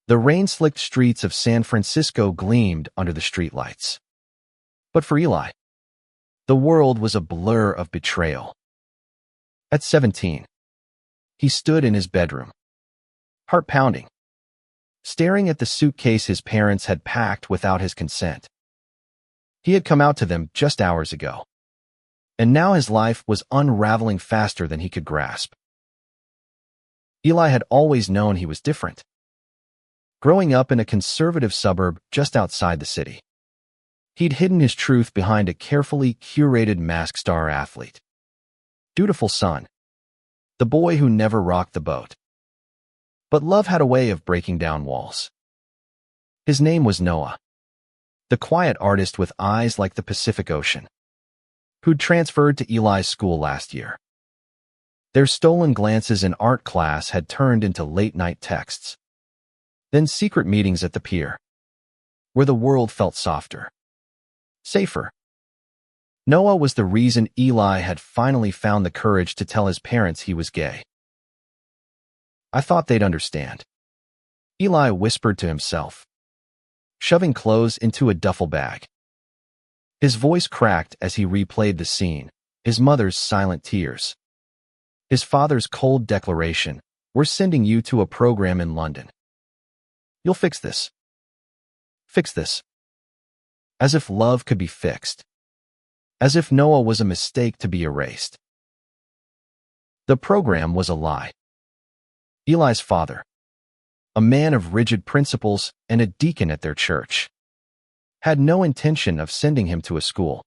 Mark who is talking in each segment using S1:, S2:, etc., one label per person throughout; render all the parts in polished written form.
S1: The rain-slicked streets of San Francisco gleamed under the streetlights. But for Eli, the world was a blur of betrayal. At 17, he stood in his bedroom, heart pounding, staring at the suitcase his parents had packed without his consent. He had come out to them just hours ago, and now his life was unraveling faster than he could grasp. Eli had always known he was different. Growing up in a conservative suburb just outside the city, he'd hidden his truth behind a carefully curated masked star athlete. Dutiful son, the boy who never rocked the boat. But love had a way of breaking down walls. His name was Noah, the quiet artist with eyes like the Pacific Ocean, who'd transferred to Eli's school last year. Their stolen glances in art class had turned into late-night texts, then secret meetings at the pier, where the world felt softer, safer. Noah was the reason Eli had finally found the courage to tell his parents he was gay. I thought they'd understand, Eli whispered to himself, shoving clothes into a duffel bag. His voice cracked as he replayed the scene, his mother's silent tears, his father's cold declaration, "We're sending you to a program in London. You'll fix this. Fix this." As if love could be fixed. As if Noah was a mistake to be erased. The program was a lie. Eli's father, a man of rigid principles and a deacon at their church, had no intention of sending him to a school.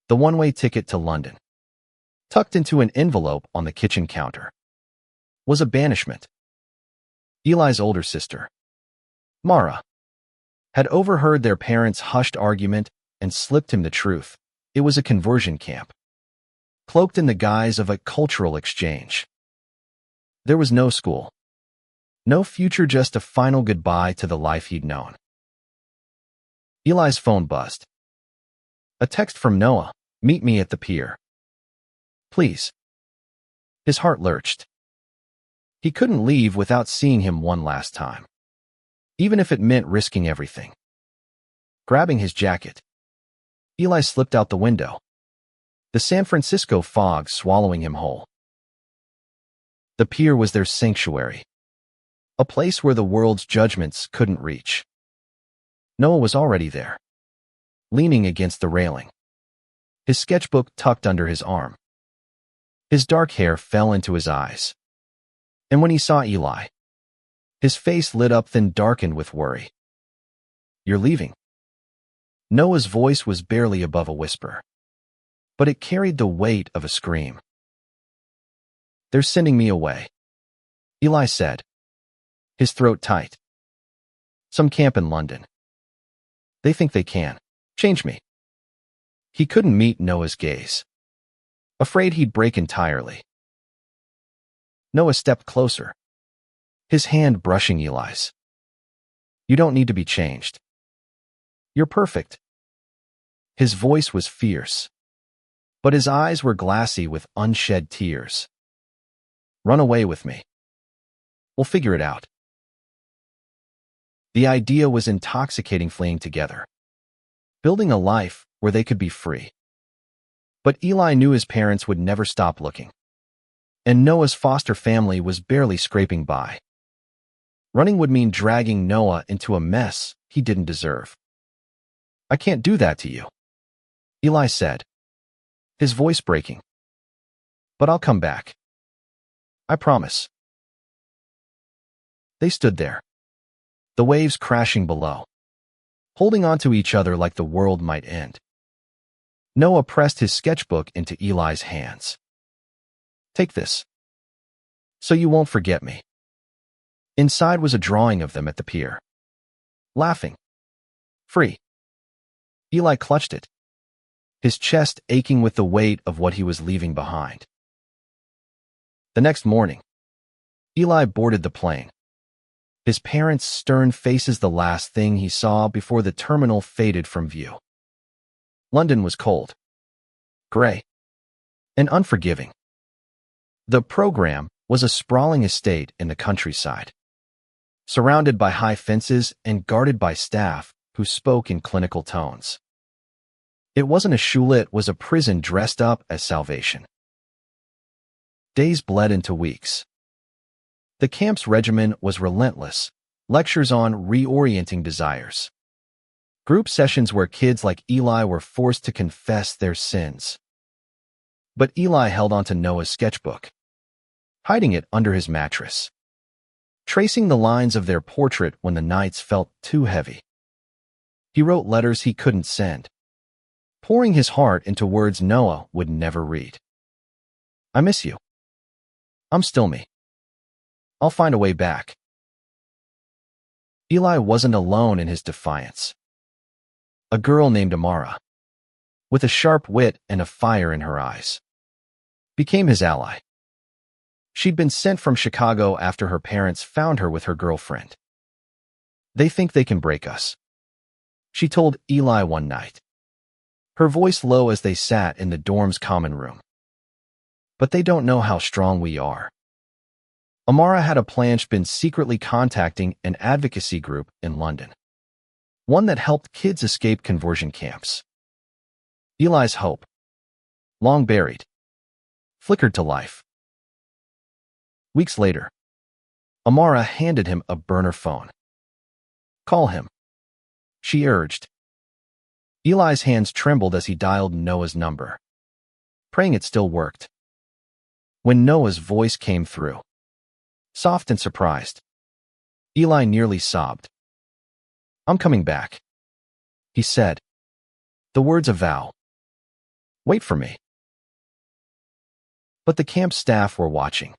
S1: The one-way ticket to London, tucked into an envelope on the kitchen counter, was a banishment. Eli's older sister, Mara, had overheard their parents' hushed argument and slipped him the truth. It was a conversion camp, cloaked in the guise of a cultural exchange. There was no school, no future, just a final goodbye to the life he'd known. Eli's phone buzzed. A text from Noah, "Meet me at the pier. Please." His heart lurched. He couldn't leave without seeing him one last time, even if it meant risking everything. Grabbing his jacket, Eli slipped out the window, the San Francisco fog swallowing him whole. The pier was their sanctuary, a place where the world's judgments couldn't reach. Noah was already there, leaning against the railing, his sketchbook tucked under his arm. His dark hair fell into his eyes, and when he saw Eli, his face lit up then darkened with worry. "You're leaving?" Noah's voice was barely above a whisper, but it carried the weight of a scream. "They're sending me away," Eli said, his throat tight. "Some camp in London. They think they can change me." He couldn't meet Noah's gaze, afraid he'd break entirely. Noah stepped closer, his hand brushing Eli's. "You don't need to be changed. You're perfect." His voice was fierce, but his eyes were glassy with unshed tears. "Run away with me. We'll figure it out." The idea was intoxicating, fleeing together, building a life where they could be free. But Eli knew his parents would never stop looking, and Noah's foster family was barely scraping by. Running would mean dragging Noah into a mess he didn't deserve. "I can't do that to you," Eli said, his voice breaking. "But I'll come back. I promise." They stood there, the waves crashing below, holding onto each other like the world might end. Noah pressed his sketchbook into Eli's hands. "Take this, so you won't forget me." Inside was a drawing of them at the pier, laughing, free. Eli clutched it, his chest aching with the weight of what he was leaving behind. The next morning, Eli boarded the plane, his parents' stern faces the last thing he saw before the terminal faded from view. London was cold, gray, and surrounded by high fences and guarded by staff who spoke in clinical tones. It wasn't a shul, it was a prison dressed up as salvation. Days bled into weeks. The camp's regimen was relentless, lectures on reorienting desires. Group sessions where kids like Eli were forced to confess their sins. But Eli held onto Noah's sketchbook, hiding it under his mattress, tracing the lines of their portrait when the nights felt too heavy. He wrote letters he couldn't send, pouring his heart into words Noah would never read. I miss you. I'm still me. I'll find a way back. Eli wasn't alone in his defiance. A girl named Amara, with a sharp wit and a fire in her eyes, became his ally. She'd been sent from Chicago after her parents found her with her girlfriend. They think they can break us, she told Eli one night, her voice low as they sat in the dorm's common room. But they don't know how strong we are. Amara had a plan. She'd been secretly contacting an advocacy group in London, one that helped kids escape conversion camps. Eli's hope, long buried, flickered to life. Weeks later, Amara handed him a burner phone. Call him, she urged. Eli's hands trembled as he dialed Noah's number, praying it still worked. When Noah's voice came through, soft and surprised, Eli nearly sobbed. I'm coming back, he said, the words a vow. Wait for me. But the camp staff were watching.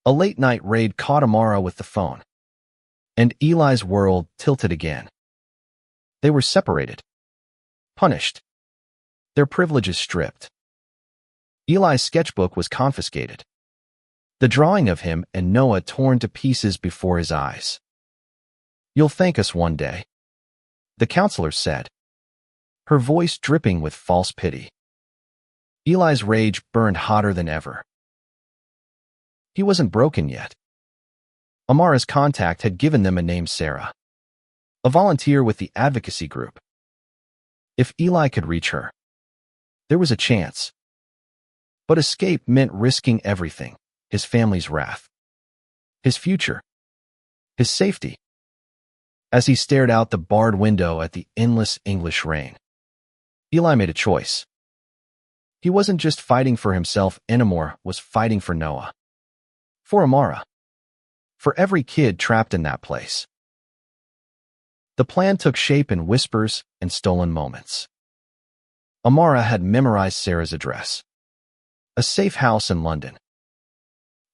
S1: A late-night raid caught Amara with the phone, and Eli's world tilted again. They were separated, punished, their privileges stripped. Eli's sketchbook was confiscated, the drawing of him and Noah torn to pieces before his eyes. You'll thank us one day, the counselor said, her voice dripping with false pity. Eli's rage burned hotter than ever. He wasn't broken yet. Amara's contact had given them a name, Sarah, a volunteer with the advocacy group. If Eli could reach her, there was a chance. But escape meant risking everything, his family's wrath, his future, his safety. As he stared out the barred window at the endless English rain, Eli made a choice. He wasn't just fighting for himself anymore, was fighting for Noah. For Amara. For every kid trapped in that place. The plan took shape in whispers and stolen moments. Amara had memorized Sarah's address, a safe house in London.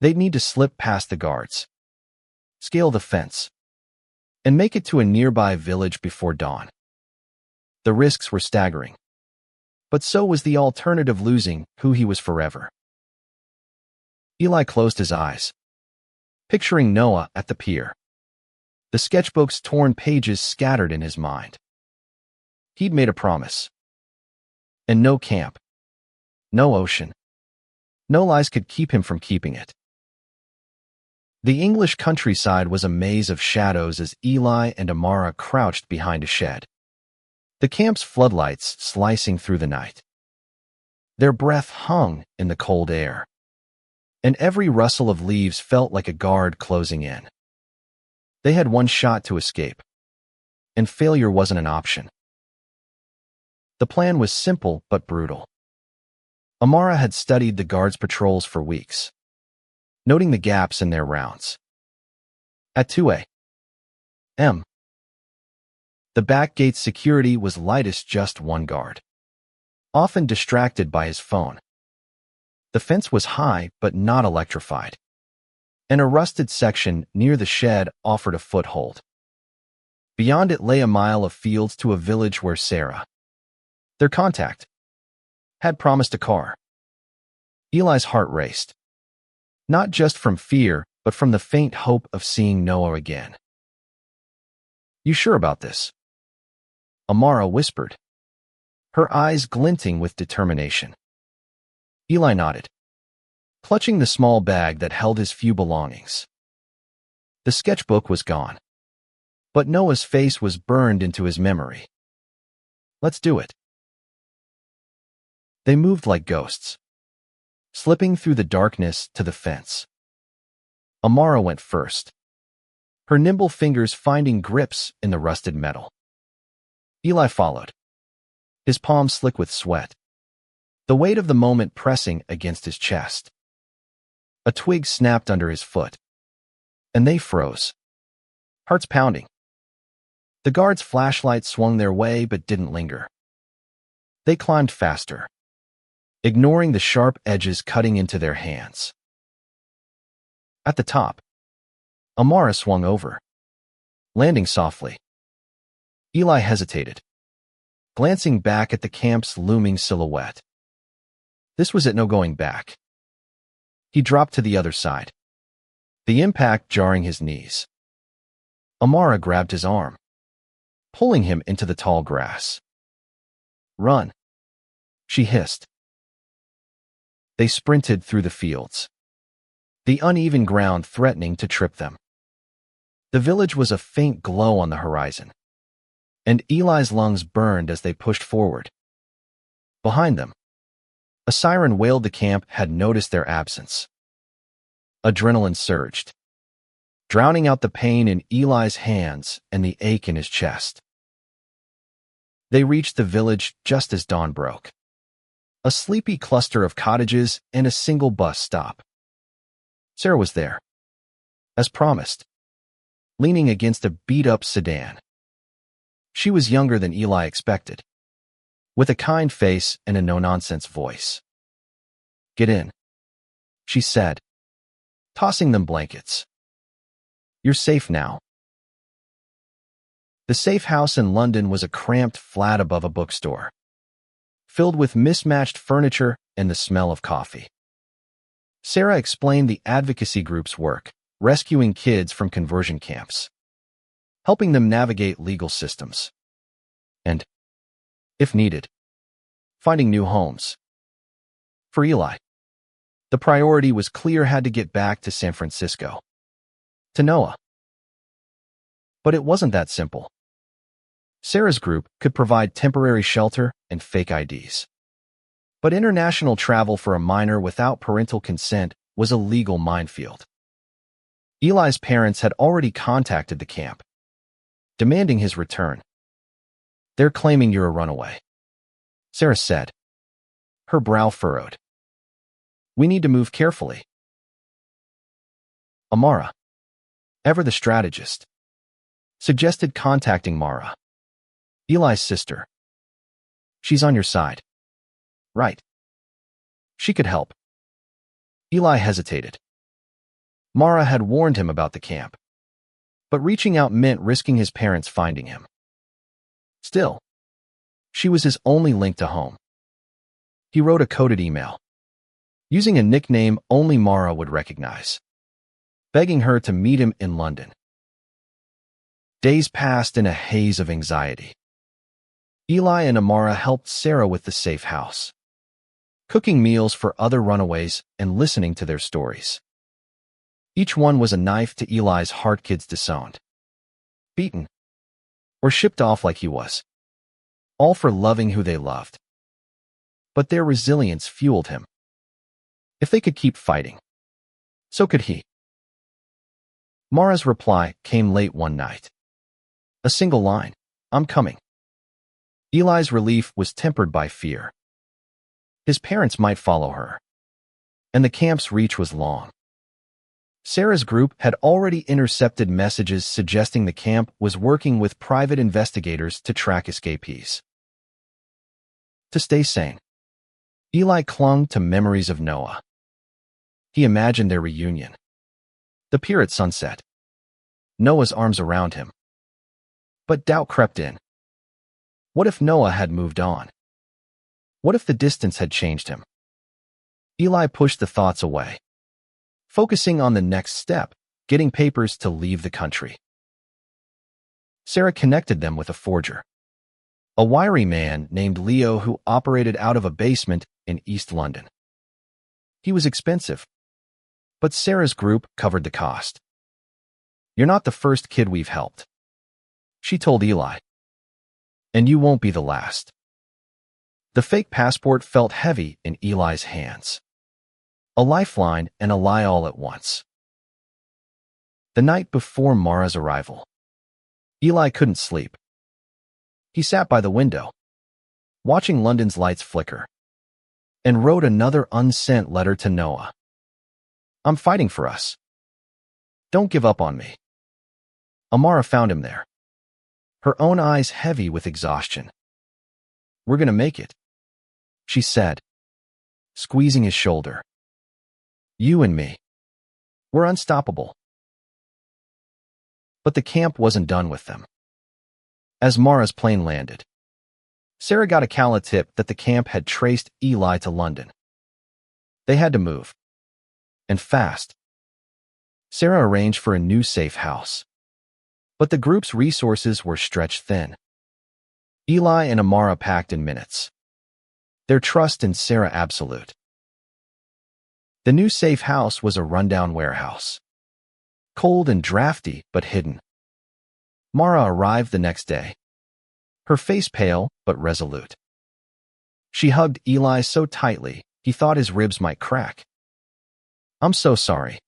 S1: They'd need to slip past the guards, scale the fence, and make it to a nearby village before dawn. The risks were staggering, but so was the alternative, losing who he was forever. Eli closed his eyes, picturing Noah at the pier, the sketchbook's torn pages scattered in his mind. He'd made a promise. And no camp, no ocean, no lies could keep him from keeping it. The English countryside was a maze of shadows as Eli and Amara crouched behind a shed, the camp's floodlights slicing through the night. Their breath hung in the cold air, and every rustle of leaves felt like a guard closing in. They had one shot to escape, and failure wasn't an option. The plan was simple but brutal. Amara had studied the guards' patrols for weeks, noting the gaps in their rounds. At 2 a.m., the back gate's security was lightest, just one guard, often distracted by his phone. The fence was high but not electrified, and a rusted section near the shed offered a foothold. Beyond it lay a mile of fields to a village where Sarah, their contact, had promised a car. Eli's heart raced, not just from fear, but from the faint hope of seeing Noah again. You sure about this? Amara whispered, her eyes glinting with determination. Eli nodded, clutching the small bag that held his few belongings. The sketchbook was gone, but Noah's face was burned into his memory. Let's do it. They moved like ghosts, slipping through the darkness to the fence. Amara went first, her nimble fingers finding grips in the rusted metal. Eli followed, his palms slick with sweat, the weight of the moment pressing against his chest. A twig snapped under his foot, and they froze, hearts pounding. The guard's flashlight swung their way but didn't linger. They climbed faster, ignoring the sharp edges cutting into their hands. At the top, Amara swung over, landing softly. Eli hesitated, glancing back at the camp's looming silhouette. This was it, no going back. He dropped to the other side, the impact jarring his knees. Amara grabbed his arm, pulling him into the tall grass. "Run," she hissed. They sprinted through the fields, the uneven ground threatening to trip them. The village was a faint glow on the horizon, and Eli's lungs burned as they pushed forward. Behind them, a siren wailed. The camp had noticed their absence. Adrenaline surged, drowning out the pain in Eli's hands and the ache in his chest. They reached the village just as dawn broke. A sleepy cluster of cottages and a single bus stop. Sarah was there, as promised, leaning against a beat-up sedan. She was younger than Eli expected, with a kind face and a no-nonsense voice. "Get in," she said, tossing them blankets. "You're safe now." The safe house in London was a cramped flat above a bookstore, filled with mismatched furniture and the smell of coffee. Sarah explained the advocacy group's work, rescuing kids from conversion camps, helping them navigate legal systems, and, if needed, finding new homes. For Eli, the priority was clear: had to get back to San Francisco, to Noah. But it wasn't that simple. Sarah's group could provide temporary shelter and fake IDs. But international travel for a minor without parental consent was a legal minefield. Eli's parents had already contacted the camp, demanding his return. "They're claiming you're a runaway," Sarah said, her brow furrowed. "We need to move carefully." Amara, ever the strategist, suggested contacting Mara, Eli's sister. "She's on your side, right? She could help." Eli hesitated. Mara had warned him about the camp, but reaching out meant risking his parents finding him. Still, she was his only link to home. He wrote a coded email, using a nickname only Mara would recognize, begging her to meet him in London. Days passed in a haze of anxiety. Eli and Amara helped Sarah with the safe house, cooking meals for other runaways and listening to their stories. Each one was a knife to Eli's heart. Kids disowned, beaten, or shipped off like he was, all for loving who they loved. But their resilience fueled him. If they could keep fighting, so could he. Mara's reply came late one night. A single line: "I'm coming." Eli's relief was tempered by fear. His parents might follow her, and the camp's reach was long. Sarah's group had already intercepted messages suggesting the camp was working with private investigators to track escapees. To stay sane, Eli clung to memories of Noah. He imagined their reunion, the pier at sunset, Noah's arms around him. But doubt crept in. What if Noah had moved on? What if the distance had changed him? Eli pushed the thoughts away, focusing on the next step: getting papers to leave the country. Sarah connected them with a forger, a wiry man named Leo who operated out of a basement in East London. He was expensive, but Sarah's group covered the cost. You're not the first kid we've helped, she told Eli. And you won't be the last. The fake passport felt heavy in Eli's hands. A lifeline and a lie all at once. The night before Mara's arrival, Eli couldn't sleep. He sat by the window, watching London's lights flicker, and wrote another unsent letter to Noah. I'm fighting for us. Don't give up on me. Amara found him there, her own eyes heavy with exhaustion. We're gonna make it, she said, squeezing his shoulder. You and me. We're unstoppable. But the camp wasn't done with them. As Mara's plane landed, Sarah got a Calla tip that the camp had traced Eli to London. They had to move. And fast. Sarah arranged for a new safe house. But the group's resources were stretched thin. Eli and Amara packed in minutes. Their trust in Sarah absolute. The new safe house was a rundown warehouse. Cold and drafty, but hidden. Mara arrived the next day. Her face pale, but resolute. She hugged Eli so tightly, he thought his ribs might crack. I'm so sorry,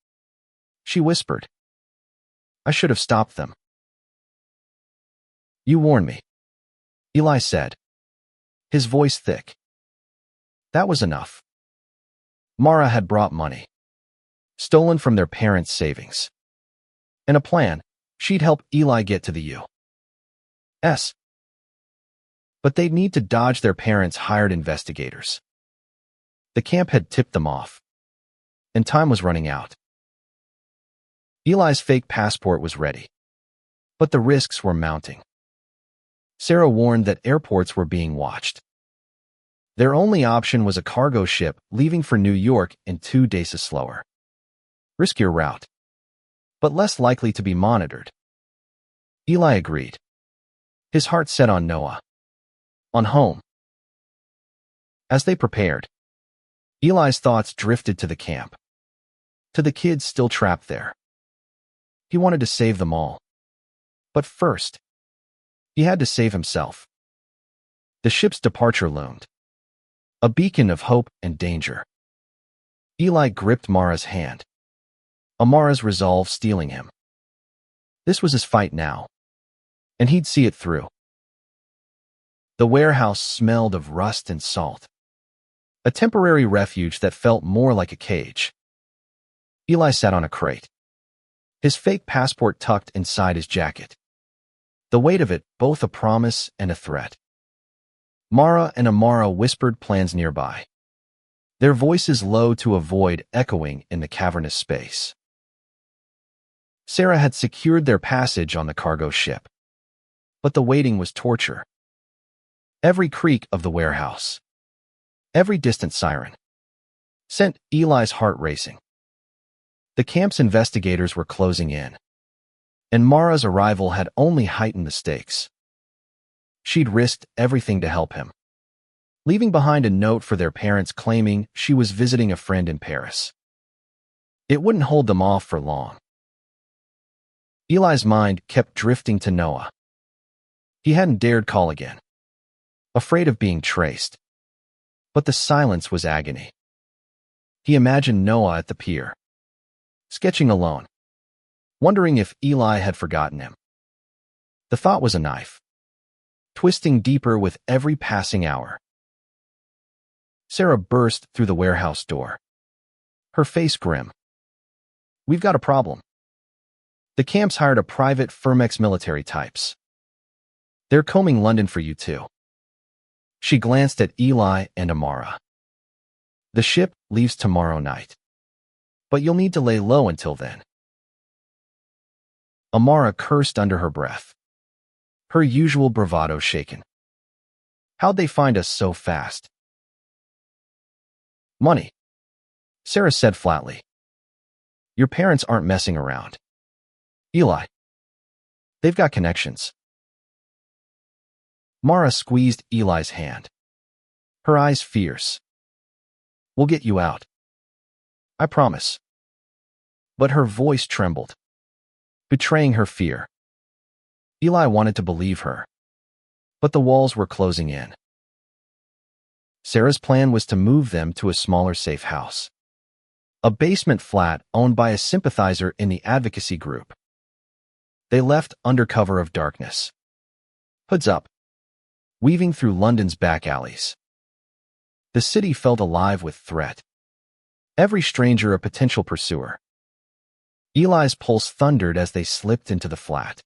S1: she whispered. I should have stopped them. You warned me, Eli said, his voice thick. That was enough. Mara had brought money, stolen from their parents' savings. In a plan, she'd help Eli get to the U.S. But they'd need to dodge their parents' hired investigators. The camp had tipped them off, and time was running out. Eli's fake passport was ready, but the risks were mounting. Sarah warned that airports were being watched. Their only option was a cargo ship leaving for New York in 2 days slower. Riskier route, but less likely to be monitored. Eli agreed. His heart set on Noah. On home. As they prepared, Eli's thoughts drifted to the camp. To the kids still trapped there. He wanted to save them all. But first, he had to save himself. The ship's departure loomed. A beacon of hope and danger. Eli gripped Mara's hand. Amara's resolve steeling him. This was his fight now, and he'd see it through. The warehouse smelled of rust and salt. A temporary refuge that felt more like a cage. Eli sat on a crate, his fake passport tucked inside his jacket. The weight of it, both a promise and a threat. Mara and Amara whispered plans nearby, their voices low to avoid echoing in the cavernous space. Sarah had secured their passage on the cargo ship, but the waiting was torture. Every creak of the warehouse, every distant siren, sent Eli's heart racing. The camp's investigators were closing in, and Mara's arrival had only heightened the stakes. She'd risked everything to help him, leaving behind a note for their parents claiming she was visiting a friend in Paris. It wouldn't hold them off for long. Eli's mind kept drifting to Noah. He hadn't dared call again, afraid of being traced. But the silence was agony. He imagined Noah at the pier, sketching alone, wondering if Eli had forgotten him. The thought was a knife, twisting deeper with every passing hour. Sarah burst through the warehouse door, her face grim. We've got a problem. The camp's hired a private firm ex-military types. They're combing London for you too. She glanced at Eli and Amara. The ship leaves tomorrow night, but you'll need to lay low until then. Amara cursed under her breath, her usual bravado shaken. How'd they find us so fast? Money, Sarah said flatly. Your parents aren't messing around. Eli. They've got connections. Mara squeezed Eli's hand, her eyes fierce. We'll get you out. I promise. But her voice trembled. betraying her fear. Eli wanted to believe her, but the walls were closing in. Sarah's plan was to move them to a smaller, safe house, a basement flat owned by a sympathizer in the advocacy group. They left under cover of darkness, hoods up, weaving through London's back alleys. The city felt alive with threat, every stranger a potential pursuer. Eli's pulse thundered as they slipped into the flat,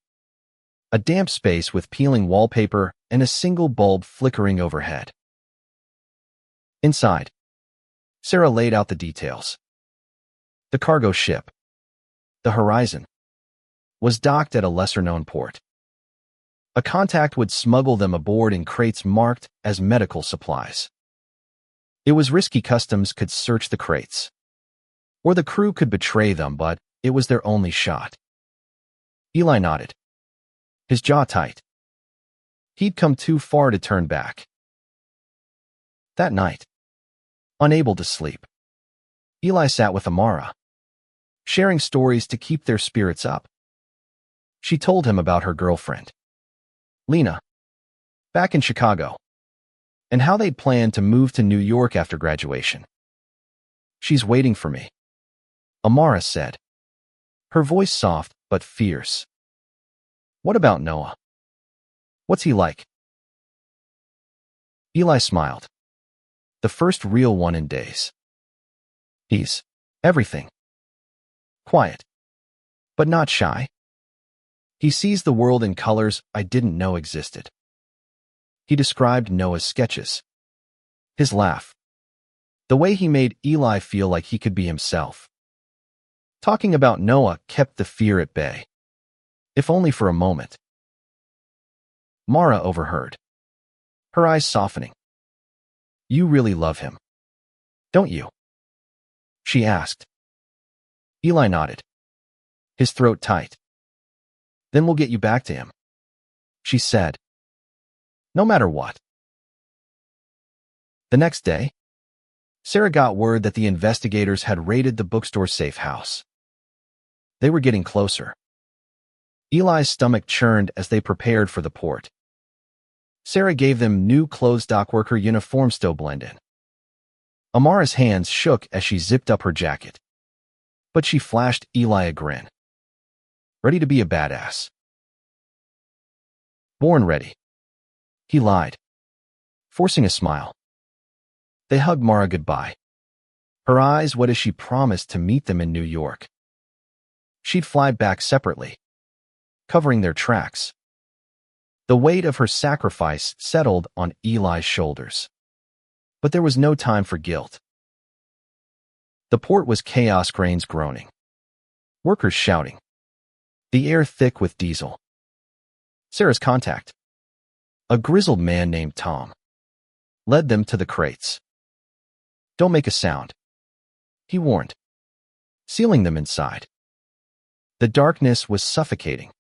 S1: a damp space with peeling wallpaper and a single bulb flickering overhead. Inside, Sarah laid out the details. The cargo ship, the Horizon, was docked at a lesser-known port. A contact would smuggle them aboard in crates marked as medical supplies. It was risky. Customs could search the crates, or the crew could betray them, but it was their only shot. Eli nodded, his jaw tight. He'd come too far to turn back. That night, unable to sleep, Eli sat with Amara, sharing stories to keep their spirits up. She told him about her girlfriend, Lena, back in Chicago, and how they'd planned to move to New York after graduation. "She's waiting for me," Amara said, her voice soft but fierce. "What about Noah? What's he like?" Eli smiled. The first real one in days. "He's everything. Quiet, but not shy. He sees the world in colors I didn't know existed." He described Noah's sketches, his laugh, the way he made Eli feel like he could be himself. Talking about Noah kept the fear at bay, if only for a moment. Mara overheard, her eyes softening. "You really love him, don't you?" she asked. Eli nodded, his throat tight. "Then we'll get you back to him," she said. "No matter what." The next day, Sarah got word that the investigators had raided the bookstore's safe house. They were getting closer. Eli's stomach churned as they prepared for the port. Sarah gave them new clothes. Dockworker uniforms to blend in. Amara's hands shook as she zipped up her jacket, but she flashed Eli a grin. "Ready to be a badass?" "Born ready," he lied, forcing a smile. They hugged Mara goodbye, her eyes wet as she promised to meet them in New York. She'd fly back separately, covering their tracks. The weight of her sacrifice settled on Eli's shoulders. But there was no time for guilt. The port was chaos, cranes groaning, workers shouting, the air thick with diesel. Sarah's contact, a grizzled man named Tom, led them to the crates. "Don't make a sound," he warned, sealing them inside. The darkness was suffocating,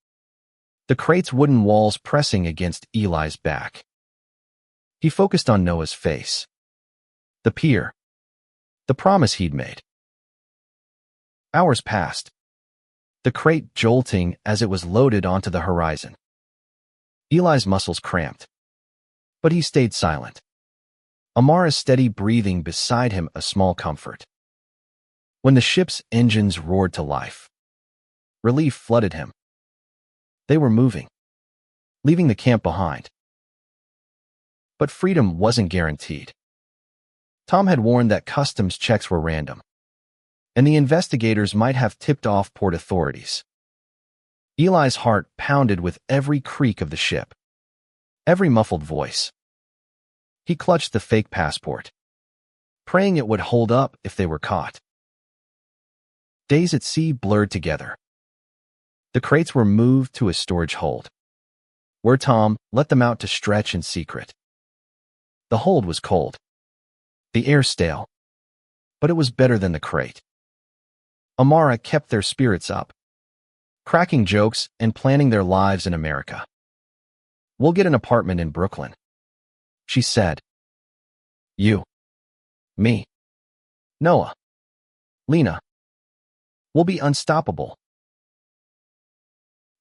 S1: the crate's wooden walls pressing against Eli's back. He focused on Noah's face, the pier, the promise he'd made. Hours passed, the crate jolting as it was loaded onto the Horizon. Eli's muscles cramped, but he stayed silent. Amara's steady breathing beside him a small comfort. When the ship's engines roared to life, relief flooded him. They were moving, leaving the camp behind. But freedom wasn't guaranteed. Tom had warned that customs checks were random, and the investigators might have tipped off port authorities. Eli's heart pounded with every creak of the ship, every muffled voice. He clutched the fake passport, praying it would hold up if they were caught. Days at sea blurred together. The crates were moved to a storage hold, where Tom let them out to stretch in secret. The hold was cold, the air stale, but it was better than the crate. Amara kept their spirits up, cracking jokes and planning their lives in America. "We'll get an apartment in Brooklyn," she said. "You, me, Noah, Lena. We'll be unstoppable."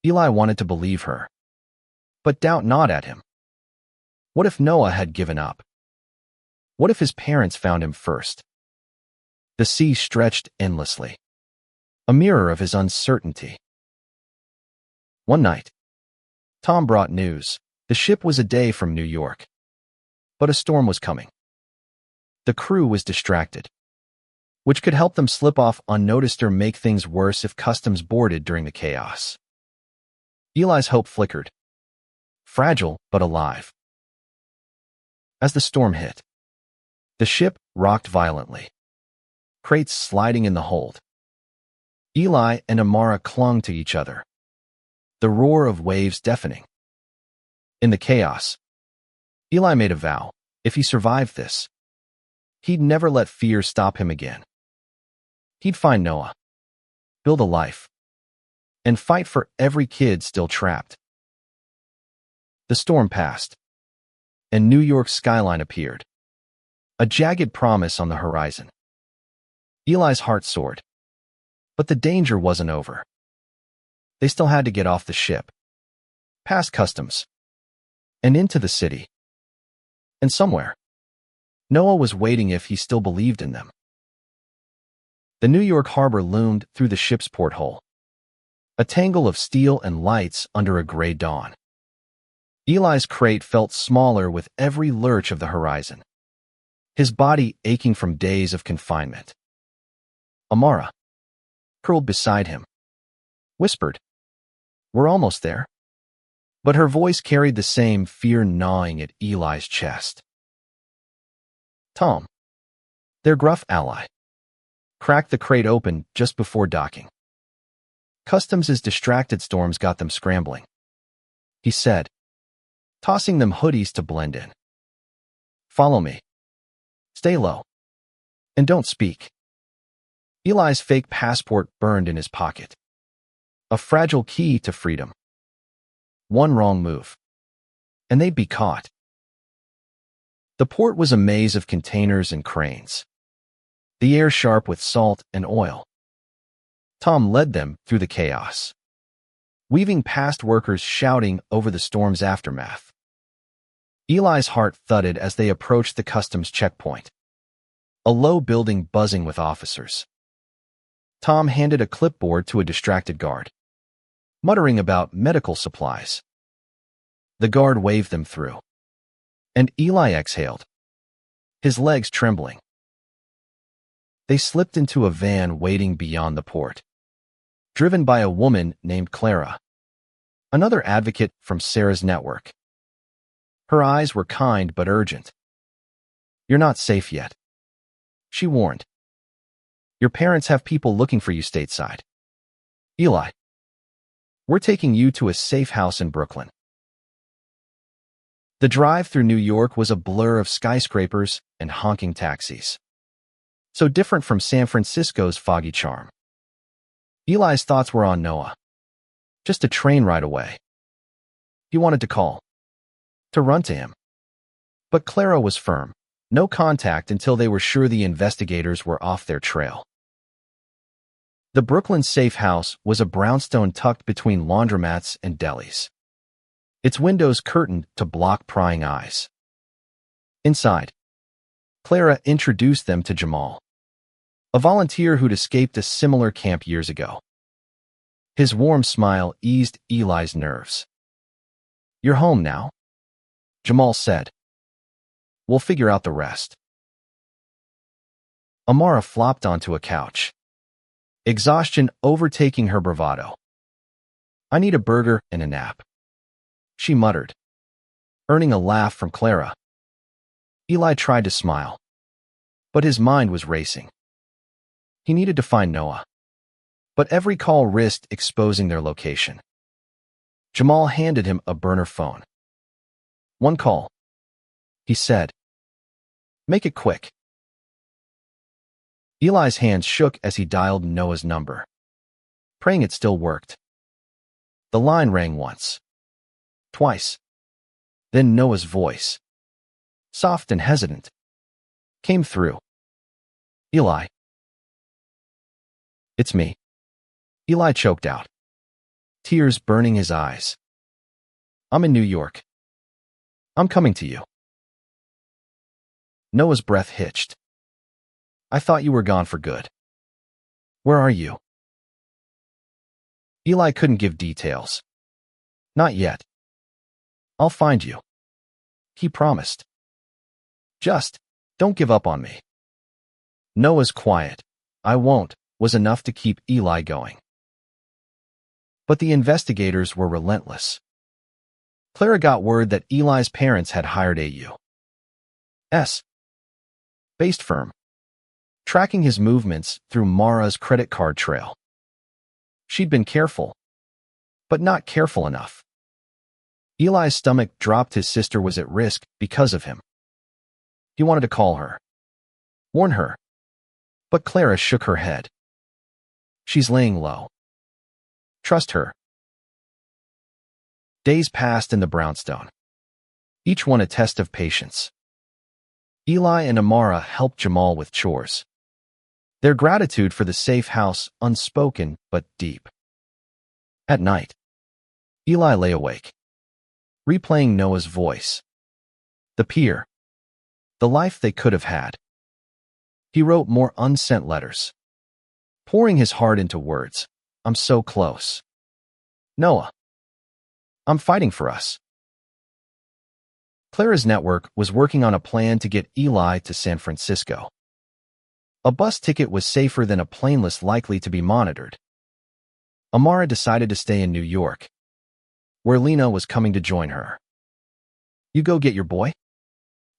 S1: Eli wanted to believe her, but doubt gnawed at him. What if Noah had given up? What if his parents found him first? The sea stretched endlessly, a mirror of his uncertainty. One night, Tom brought news. The ship was a day from New York, but a storm was coming. The crew was distracted, which could help them slip off unnoticed or make things worse if customs boarded during the chaos. Eli's hope flickered, fragile but alive. As the storm hit, the ship rocked violently, crates sliding in the hold. Eli and Amara clung to each other, the roar of waves deafening. In the chaos, Eli made a vow: if he survived this, he'd never let fear stop him again. He'd find Noah, build a life, and fight for every kid still trapped. The storm passed, and New York's skyline appeared, a jagged promise on the horizon. Eli's heart soared, but the danger wasn't over. They still had to get off the ship, past customs, and into the city. And somewhere, Noah was waiting if he still believed in them. The New York harbor loomed through the ship's porthole, a tangle of steel and lights under a gray dawn. Eli's crate felt smaller with every lurch of the horizon, his body aching from days of confinement. Amara, curled beside him, whispered, "We're almost there." But her voice carried the same fear gnawing at Eli's chest. Tom, their gruff ally, cracked the crate open just before docking. Customs' distracted storms got them scrambling, he said, tossing them hoodies to blend in. "Follow me. Stay low. And don't speak." Eli's fake passport burned in his pocket, a fragile key to freedom. One wrong move, and they'd be caught. The port was a maze of containers and cranes, the air sharp with salt and oil. Tom led them through the chaos, weaving past workers shouting over the storm's aftermath. Eli's heart thudded as they approached the customs checkpoint, a low building buzzing with officers. Tom handed a clipboard to a distracted guard, muttering about medical supplies. The guard waved them through, and Eli exhaled, his legs trembling. They slipped into a van waiting beyond the port, driven by a woman named Clara, another advocate from Sarah's network. Her eyes were kind but urgent. "You're not safe yet," she warned. "Your parents have people looking for you stateside. Eli, we're taking you to a safe house in Brooklyn." The drive through New York was a blur of skyscrapers and honking taxis, so different from San Francisco's foggy charm. Eli's thoughts were on Noah, just a train ride away. He wanted to call, to run to him. But Clara was firm, no contact until they were sure the investigators were off their trail. The Brooklyn safe house was a brownstone tucked between laundromats and delis, its windows curtained to block prying eyes. Inside, Clara introduced them to Jamal, a volunteer who'd escaped a similar camp years ago. His warm smile eased Eli's nerves. "You're home now," Jamal said. "We'll figure out the rest." Amara flopped onto a couch, exhaustion overtaking her bravado. "I need a burger and a nap," she muttered, earning a laugh from Clara. Eli tried to smile, but his mind was racing. He needed to find Noah, but every call risked exposing their location. Jamal handed him a burner phone. "One call," he said. "Make it quick." Eli's hands shook as he dialed Noah's number, praying it still worked. The line rang once, twice. Then Noah's voice, soft and hesitant, came through. "Eli." "It's me," Eli choked out. tears burning his eyes. I'm in New York. I'm coming to you. Noah's breath hitched. I thought you were gone for good. Where are you? Eli couldn't give details. Not yet. I'll find you. He promised. Just, don't give up on me. Noah's quiet, I won't, was enough to keep Eli going. But the investigators were relentless. Clara got word that Eli's parents had hired a U.S. based firm, tracking his movements through Mara's credit card trail. She'd been careful, but not careful enough. Eli's stomach dropped. His sister was at risk because of him. He wanted to call her, warn her, but Clara shook her head. She's laying low. Trust her. Days passed in the brownstone, each one a test of patience. Eli and Amara helped Jamal with chores, their gratitude for the safe house unspoken but deep. At night, Eli lay awake, replaying Noah's voice, the pier, the life they could have had. He wrote more unsent letters, pouring his heart into words. I'm so close. Noah, I'm fighting for us. Clara's network was working on a plan to get Eli to San Francisco. A bus ticket was safer than a plainless likely to be monitored. Amara decided to stay in New York, where Lena was coming to join her. You go get your boy?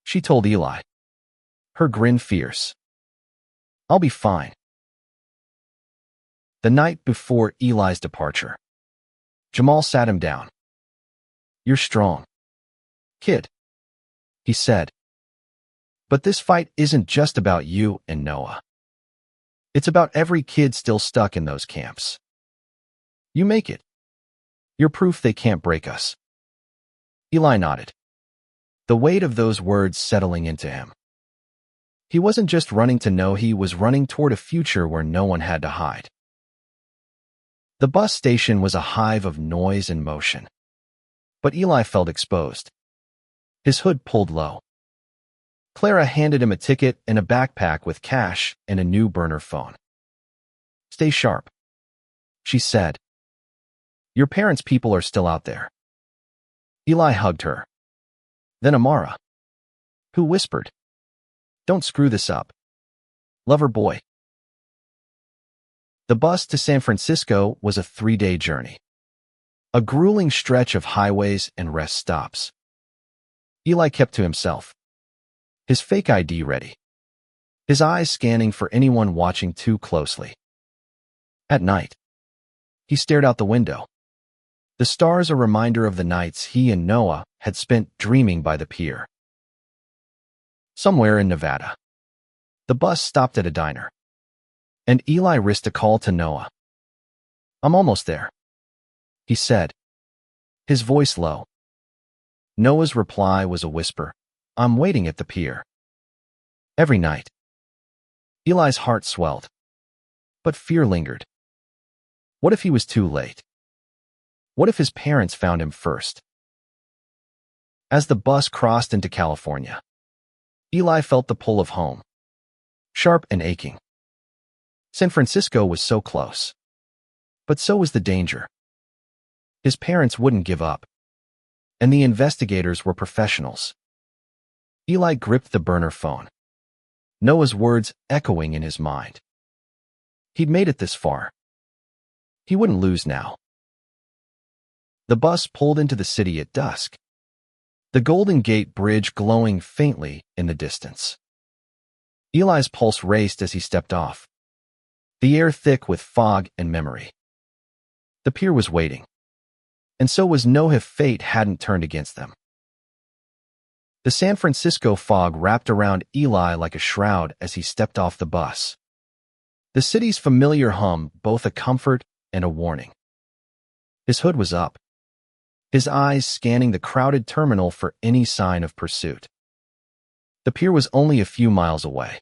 S1: She told Eli, her grin fierce. I'll be fine. The night before Eli's departure, Jamal sat him down. You're strong, kid, he said. But this fight isn't just about you and Noah. It's about every kid still stuck in those camps. You make it. You're proof they can't break us. Eli nodded, the weight of those words settling into him. He wasn't just running to know, he was running toward a future where no one had to hide. The bus station was a hive of noise and motion. But Eli felt exposed. His hood pulled low. Clara handed him a ticket and a backpack with cash and a new burner phone. Stay sharp, she said. Your parents' people are still out there. Eli hugged her. Then Amara, who whispered, Don't screw this up. Love her, boy. The bus to San Francisco was a 3-day journey. A grueling stretch of highways and rest stops. Eli kept to himself, his fake ID ready, his eyes scanning for anyone watching too closely. At night, he stared out the window. The stars a reminder of the nights he and Noah had spent dreaming by the pier. Somewhere in Nevada, the bus stopped at a diner, and Eli risked a call to Noah. I'm almost there, he said, his voice low. Noah's reply was a whisper. I'm waiting at the pier. Every night. Eli's heart swelled, but fear lingered. What if he was too late? What if his parents found him first? As the bus crossed into California, Eli felt the pull of home, sharp and aching. San Francisco was so close, but so was the danger. His parents wouldn't give up, and the investigators were professionals. Eli gripped the burner phone, Noah's words echoing in his mind. He'd made it this far. He wouldn't lose now. The bus pulled into the city at dusk, the Golden Gate Bridge glowing faintly in the distance. Eli's pulse raced as he stepped off, the air thick with fog and memory. The pier was waiting, and so was Noah if fate hadn't turned against them. The San Francisco fog wrapped around Eli like a shroud as he stepped off the bus. The city's familiar hum, both a comfort and a warning. His hood was up, his eyes scanning the crowded terminal for any sign of pursuit. The pier was only a few miles away,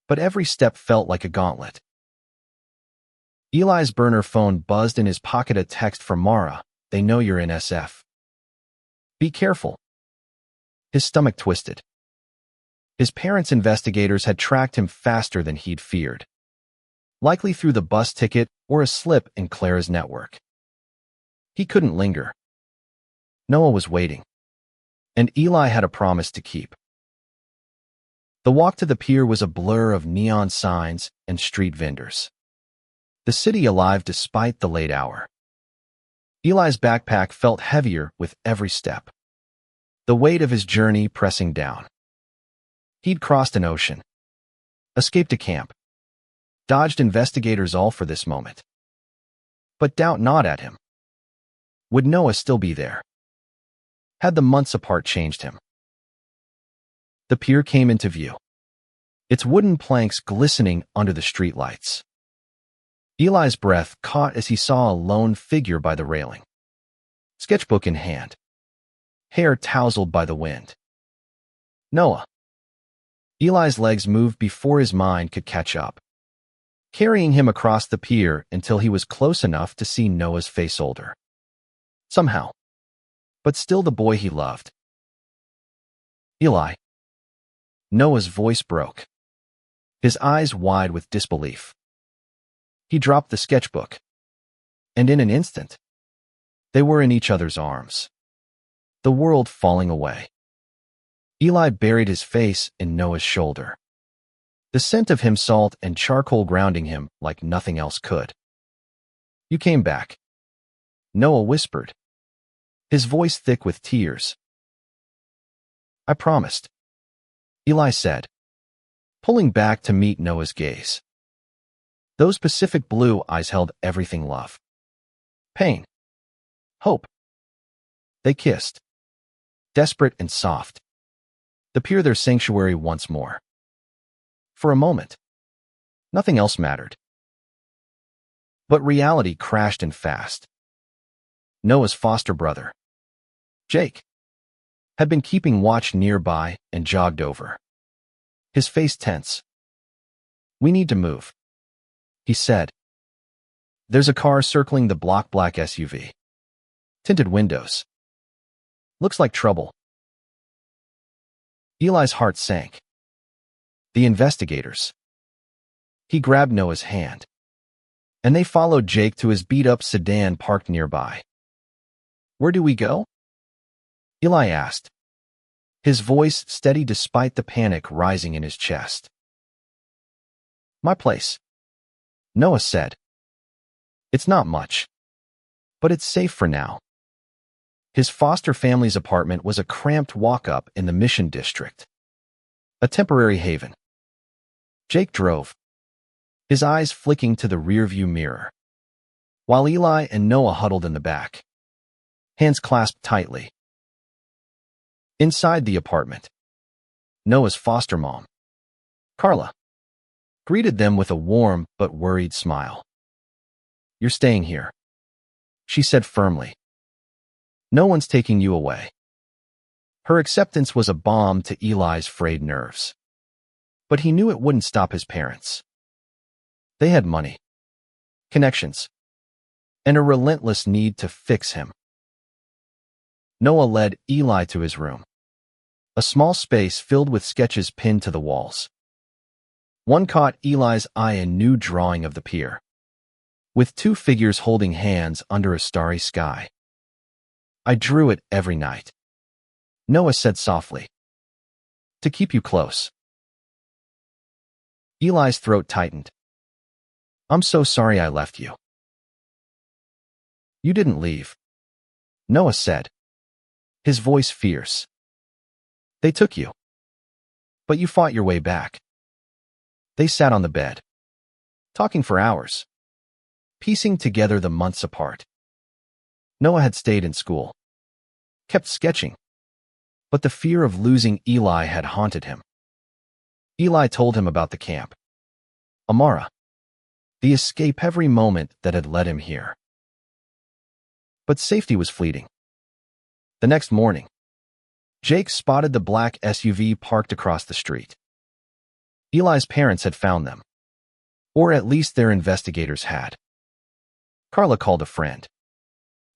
S1: but every step felt like a gauntlet. Eli's burner phone buzzed in his pocket. A text from Mara. They know you're in SF. Be careful. His stomach twisted. His parents' investigators had tracked him faster than he'd feared, likely through the bus ticket or a slip in Clara's network. He couldn't linger. Noah was waiting, and Eli had a promise to keep. The walk to the pier was a blur of neon signs and street vendors. The city alive despite the late hour. Eli's backpack felt heavier with every step, the weight of his journey pressing down. He'd crossed an ocean, escaped a camp, dodged investigators all for this moment. But doubt gnawed at him. Would Noah still be there? Had the months apart changed him? The pier came into view, its wooden planks glistening under the streetlights. Eli's breath caught as he saw a lone figure by the railing, sketchbook in hand, hair tousled by the wind. Noah. Eli's legs moved before his mind could catch up, carrying him across the pier until he was close enough to see Noah's face older. Somehow, but still the boy he loved. Eli. Noah's voice broke, his eyes wide with disbelief. He dropped the sketchbook, and in an instant, they were in each other's arms, the world falling away. Eli buried his face in Noah's shoulder, the scent of him salt and charcoal grounding him like nothing else could. You came back, Noah whispered, his voice thick with tears. I promised, Eli said, pulling back to meet Noah's gaze. Those Pacific blue eyes held everything: love, pain, hope. They kissed, desperate and soft, the pier their sanctuary once more. For a moment, nothing else mattered. But reality crashed in fast. Noah's foster brother, Jake, had been keeping watch nearby and jogged over, his face tense. We need to move, he said. There's a car circling the block, black SUV. Tinted windows. Looks like trouble. Eli's heart sank. The investigators. He grabbed Noah's hand, and they followed Jake to his beat-up sedan parked nearby. Where do we go? Eli asked, his voice steady despite the panic rising in his chest. My place, Noah said. It's not much, but it's safe for now. His foster family's apartment was a cramped walk-up in the Mission District, a temporary haven. Jake drove, his eyes flicking to the rearview mirror, while Eli and Noah huddled in the back, hands clasped tightly. Inside the apartment, Noah's foster mom, Carla, greeted them with a warm but worried smile. You're staying here, she said firmly. No one's taking you away. Her acceptance was a balm to Eli's frayed nerves. But he knew it wouldn't stop his parents. They had money, connections, and a relentless need to fix him. Noah led Eli to his room, a small space filled with sketches pinned to the walls. One caught Eli's eye: a new drawing of the pier, with two figures holding hands under a starry sky. I drew it every night, Noah said softly, to keep you close. Eli's throat tightened. I'm so sorry I left you. You didn't leave, Noah said, his voice fierce. They took you, but you fought your way back. They sat on the bed, talking for hours, piecing together the months apart. Noah had stayed in school, kept sketching, but the fear of losing Eli had haunted him. Eli told him about the camp, Amara, the escape every moment that had led him here. But safety was fleeting. The next morning, Jake spotted the black SUV parked across the street. Eli's parents had found them, or at least their investigators had. Carla called a friend,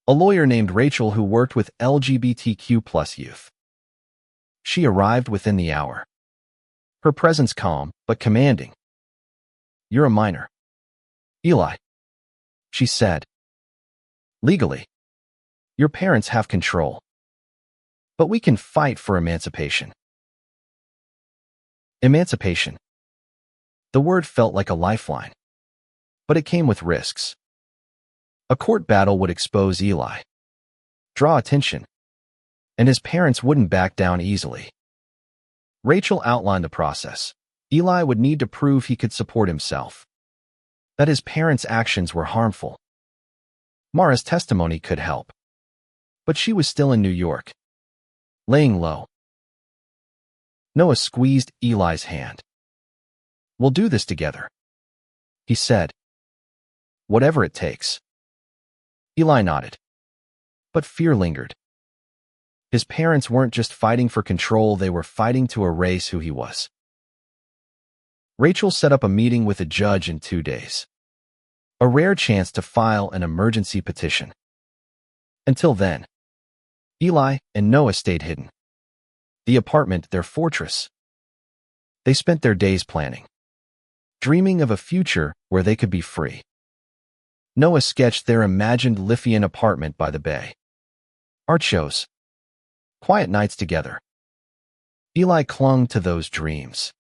S1: a lawyer named Rachel who worked with LGBTQ plus youth. She arrived within the hour. Her presence calm, but commanding. "You're a minor, Eli," she said. "Legally, your parents have control. But we can fight for emancipation." Emancipation. The word felt like a lifeline, but it came with risks. A court battle would expose Eli, draw attention, and his parents wouldn't back down easily. Rachel outlined the process. Eli would need to prove he could support himself, that his parents' actions were harmful. Mara's testimony could help, but she was still in New York, laying low. Noah squeezed Eli's hand. "We'll do this together," he said. "Whatever it takes." Eli nodded, but fear lingered. His parents weren't just fighting for control, they were fighting to erase who he was. Rachel set up a meeting with a judge in 2 days, a rare chance to file an emergency petition. Until then, Eli and Noah stayed hidden. The apartment, their fortress. They spent their days planning, dreaming of a future where they could be free. Noah sketched their imagined Lithian apartment by the bay. Art shows, quiet nights together. Eli clung to those dreams.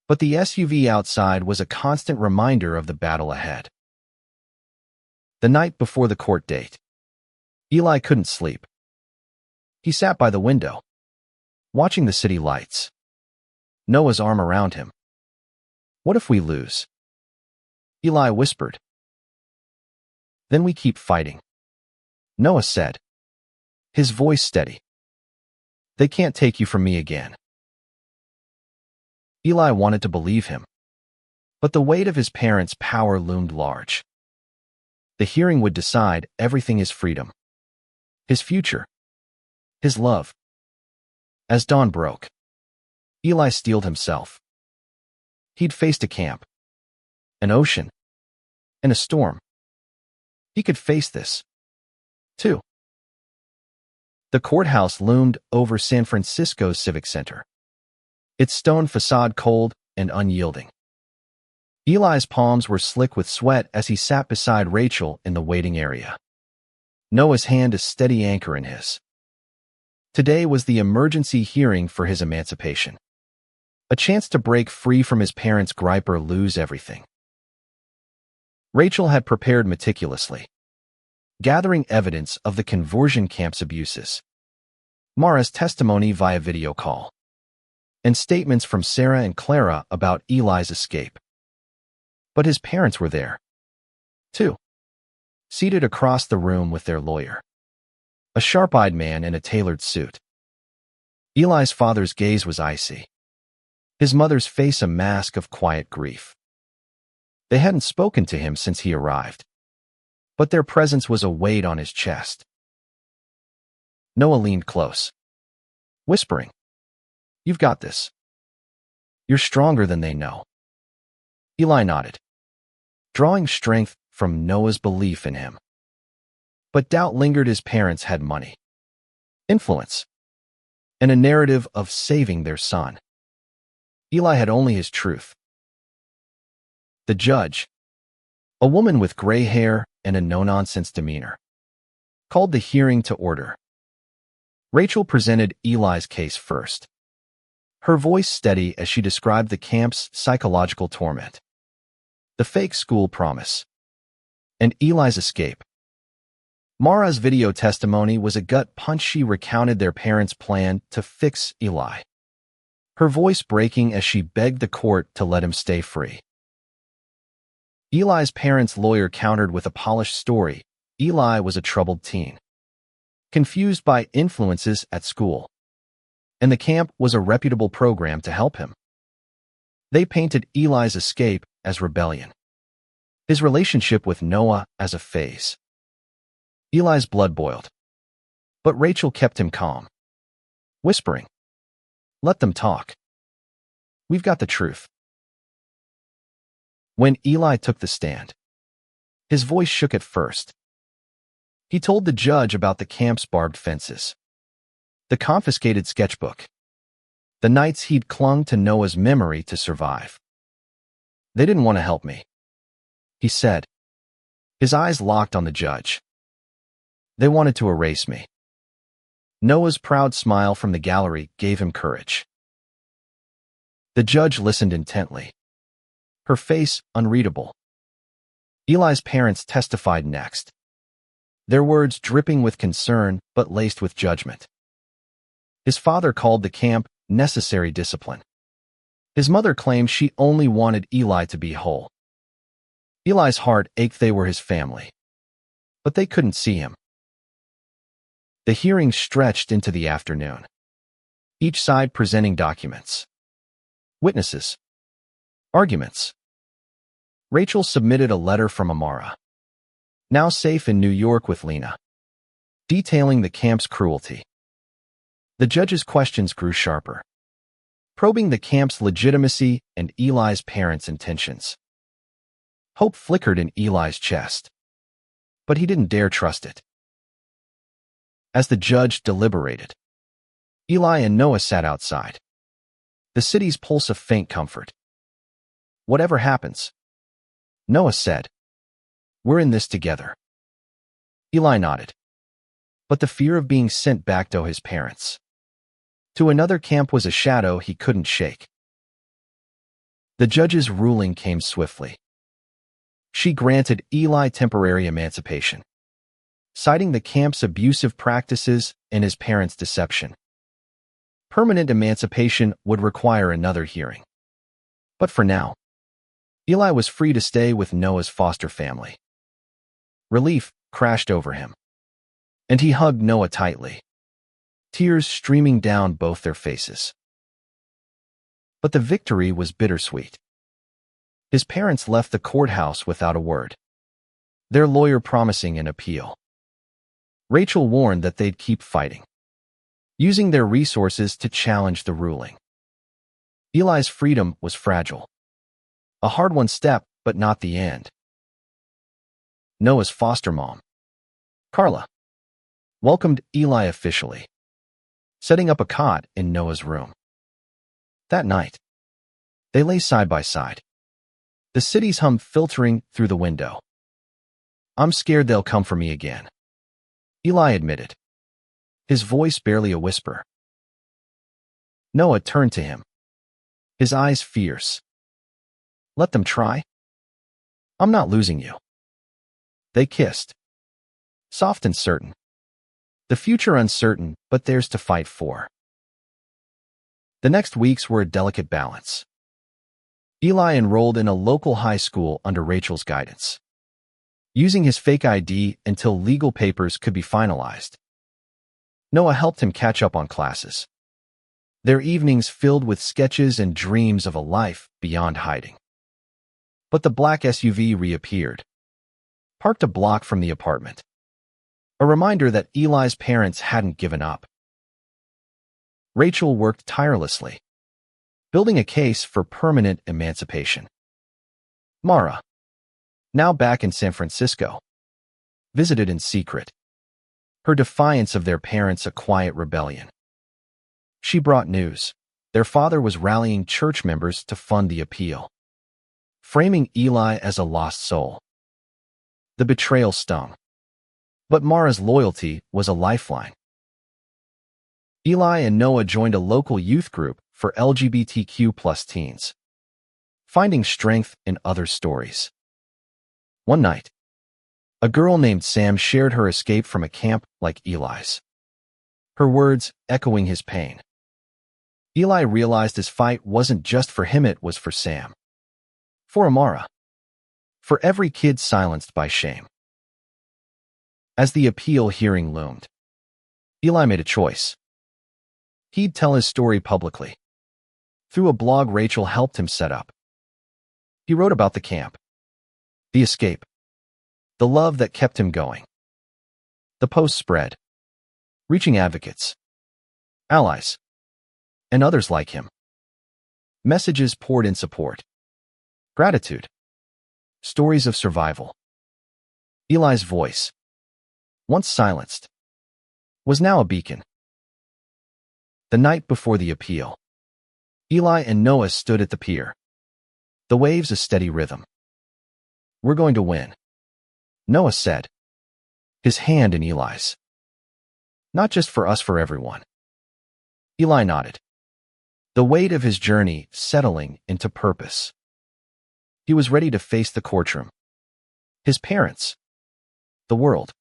S1: But the SUV outside was a constant reminder of the battle ahead. The night before the court date, Eli couldn't sleep. He sat by the window, watching the city lights. Noah's arm around him. "What if we lose?" Eli whispered. "Then we keep fighting," Noah said, his voice steady. "They can't take you from me again." Eli wanted to believe him, but the weight of his parents' power loomed large. The hearing would decide everything: his freedom, his future, his love. As dawn broke, Eli steeled himself. He'd faced a camp, an ocean, and a storm. He could face this, too. The courthouse loomed over San Francisco's Civic Center, its stone facade cold and unyielding. Eli's palms were slick with sweat as he sat beside Rachel in the waiting area, Noah's hand a steady anchor in his. Today was the emergency hearing for his emancipation, a chance to break free from his parents' gripe or lose everything. Rachel had prepared meticulously, gathering evidence of the conversion camp's abuses, Mara's testimony via video call, and statements from Sarah and Clara about Eli's escape. But his parents were there, too, seated across the room with their lawyer, a sharp-eyed man in a tailored suit. Eli's father's gaze was icy, his mother's face a mask of quiet grief. They hadn't spoken to him since he arrived, but their presence was a weight on his chest. Noah leaned close, whispering, "You've got this. You're stronger than they know." Eli nodded, drawing strength from Noah's belief in him. But doubt lingered. His parents had money, influence, and a narrative of saving their son. Eli had only his truth. The judge, a woman with gray hair and a no-nonsense demeanor, called the hearing to order. Rachel presented Eli's case first, her voice steady as she described the camp's psychological torment, the fake school promise, and Eli's escape. Mara's video testimony was a gut punch. She recounted their parents' plan to fix Eli, her voice breaking as she begged the court to let him stay free. Eli's parents' lawyer countered with a polished story. Eli was a troubled teen, confused by influences at school, and the camp was a reputable program to help him. They painted Eli's escape as rebellion, his relationship with Noah as a phase. Eli's blood boiled, but Rachel kept him calm, whispering, "Let them talk. We've got the truth." When Eli took the stand, His voice shook at first. He told the judge about the camp's barbed fences, the confiscated sketchbook, the nights he'd clung to Noah's memory to survive. They didn't want to help me, he said. His eyes locked on the judge. They wanted to erase me. Noah's proud smile from the gallery gave him courage. The judge listened intently, her face unreadable. Eli's parents testified next, their words dripping with concern but laced with judgment. His father called the camp necessary discipline. His mother claimed she only wanted Eli to be whole. Eli's heart ached. They were his family, but they couldn't see him. The hearing stretched into the afternoon, each side presenting documents, witnesses, arguments. Rachel submitted a letter from Amara, now safe in New York with Lena, detailing the camp's cruelty. The judge's questions grew sharper, probing the camp's legitimacy and Eli's parents' intentions. Hope flickered in Eli's chest, but he didn't dare trust it. As the judge deliberated, Eli and Noah sat outside, the city's pulse of faint comfort. Whatever happens, Noah said, we're in this together. Eli nodded, but the fear of being sent back to his parents, to another camp, was a shadow he couldn't shake. The judge's ruling came swiftly. She granted Eli temporary emancipation, citing the camp's abusive practices and his parents' deception. Permanent emancipation would require another hearing. But for now, Eli was free to stay with Noah's foster family. Relief crashed over him, and he hugged Noah tightly, tears streaming down both their faces. But the victory was bittersweet. His parents left the courthouse without a word, their lawyer promising an appeal. Rachel warned that they'd keep fighting, using their resources to challenge the ruling. Eli's freedom was fragile. A hard-won step, but not the end. Noah's foster mom, Carla, welcomed Eli officially, setting up a cot in Noah's room. That night, they lay side by side, the city's hum filtering through the window. I'm scared they'll come for me again, Eli admitted, his voice barely a whisper. Noah turned to him, his eyes fierce. Let them try. I'm not losing you. They kissed, soft and certain. The future uncertain, but theirs to fight for. The next weeks were a delicate balance. Eli enrolled in a local high school under Rachel's guidance, using his fake ID until legal papers could be finalized. Noah helped him catch up on classes, their evenings filled with sketches and dreams of a life beyond hiding. But the black SUV reappeared, parked a block from the apartment, a reminder that Eli's parents hadn't given up. Rachel worked tirelessly, building a case for permanent emancipation. Mara, now back in San Francisco, visited in secret, her defiance of their parents a quiet rebellion. She brought news. Their father was rallying church members to fund the appeal, framing Eli as a lost soul. The betrayal stung, but Mara's loyalty was a lifeline. Eli and Noah joined a local youth group for LGBTQ+ teens, finding strength in other stories. One night, a girl named Sam shared her escape from a camp like Eli's, her words echoing his pain. Eli realized his fight wasn't just for him, it was for Sam, for Amara, for every kid silenced by shame. As the appeal hearing loomed, Eli made a choice. He'd tell his story publicly, through a blog Rachel helped him set up. He wrote about the camp, the escape, the love that kept him going. The post spread, reaching advocates, allies, and others like him. Messages poured in support, gratitude, stories of survival. Eli's voice, once silenced, was now a beacon. The night before the appeal, Eli and Noah stood at the pier. The waves a steady rhythm. "We're going to win," Noah said, his hand in Eli's. "Not just for us, for everyone." Eli nodded, the weight of his journey settling into purpose. He was ready to face the courtroom, his parents, the world.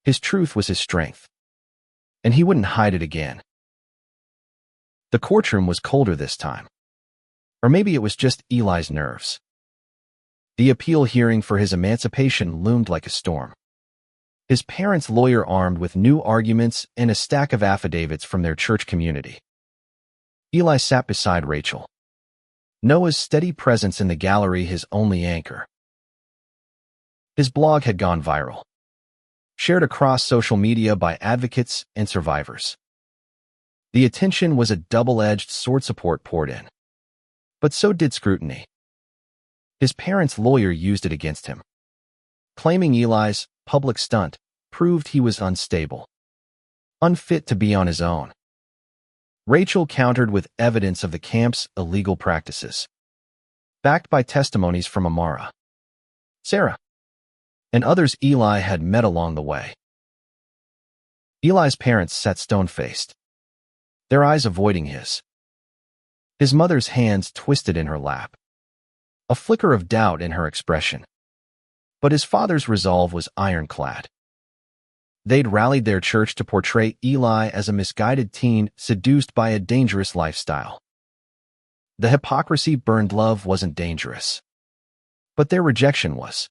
S1: His truth was his strength, and he wouldn't hide it again. The courtroom was colder this time. Or maybe it was just Eli's nerves. The appeal hearing for his emancipation loomed like a storm. His parents' lawyer armed with new arguments and a stack of affidavits from their church community. Eli sat beside Rachel, Noah's steady presence in the gallery his only anchor. His blog had gone viral, shared across social media by advocates and survivors. The attention was a double-edged sword. Support poured in, but so did scrutiny. His parents' lawyer used it against him, claiming Eli's public stunt proved he was unstable, unfit to be on his own. Rachel countered with evidence of the camp's illegal practices, backed by testimonies from Amara, Sarah, and others Eli had met along the way. Eli's parents sat stone-faced, their eyes avoiding his. His mother's hands twisted in her lap, a flicker of doubt in her expression. But his father's resolve was ironclad. They'd rallied their church to portray Eli as a misguided teen seduced by a dangerous lifestyle. The hypocrisy burned. Love wasn't dangerous, but their rejection was.